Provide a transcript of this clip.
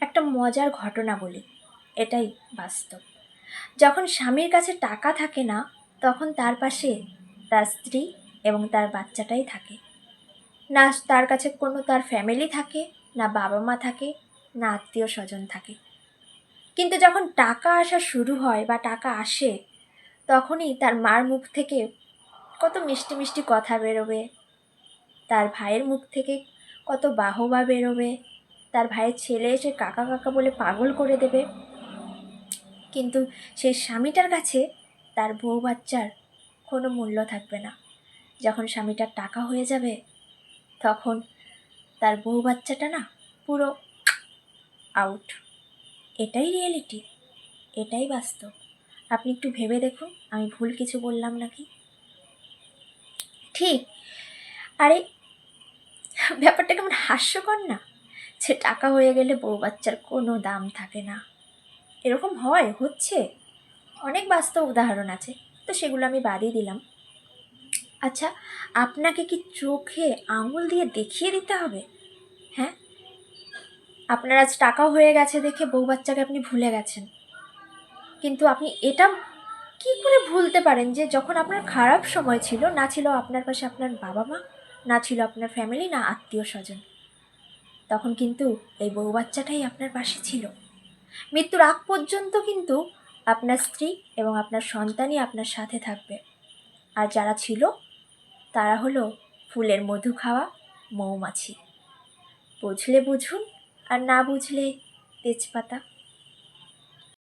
একটা মজার ঘটনা বলি, এটাই বাস্তব। যখন স্বামীর কাছে টাকা থাকে না, তখন তার পাশে তার স্ত্রী এবং তার বাচ্চাটাই থাকে। না তার কাছে কোনো তার ফ্যামিলি থাকে, না বাবা মা থাকে, না আত্মীয় স্বজন থাকে। কিন্তু যখন টাকা আসা শুরু হয় বা টাকা আসে, তখনই তার মার মুখ থেকে কত মিষ্টি মিষ্টি কথা বেরোবে, তার ভাইয়ের মুখ থেকে কত বাহবা বেরোবে, তার ভাইয়ের ছেলে এসে কাকা কাকা বলে পাগল করে দেবে। কিন্তু সেই স্বামীটার কাছে তার বউ বাচ্চার কোনো মূল্য থাকবে না। যখন স্বামীটার টাকা হয়ে যাবে, তখন তার বউ বাচ্চাটা না পুরো আউট। এটাই রিয়েলিটি, এটাই বাস্তব। আপনি একটু ভেবে দেখুন, আমি ভুল কিছু বললাম নাকি? ঠিক। আরে, ব্যাপারটা কেমন হাস্যকর না, যে টাকা হয়ে গেলে বউ বাচ্চার কোনো দাম থাকে না। এরকম হয়, হচ্ছে, অনেক বাস্তব উদাহরণ আছে, তো সেগুলো আমি বাদই দিলাম। আচ্ছা, আপনাকে কি চোখে আঙুল দিয়ে দেখিয়ে দিতে হবে? হ্যাঁ, আপনার আজ টাকা হয়ে গেছে দেখে বউ বাচ্চাকে আপনি ভুলে গেছেন, কিন্তু আপনি এটা কি করে ভুলতে পারেন যে যখন আপনার খারাপ সময় ছিল, না ছিল আপনার পাশে আপনার বাবা মা, না ছিল আপনার ফ্যামিলি, না আত্মীয় স্বজন, তখন কিন্তু এই বউ বাচ্চাটাই আপনার পাশে ছিল। মৃত্যুর আগ পর্যন্ত কিন্তু আপনার স্ত্রী এবং আপনার সন্তানই আপনার সাথে থাকবে। আর যারা ছিল, তারা হলো ফুলের মধু খাওয়া মৌমাছি। বুঝলে বুঝুন, আর না বুঝলে তেজপাতা।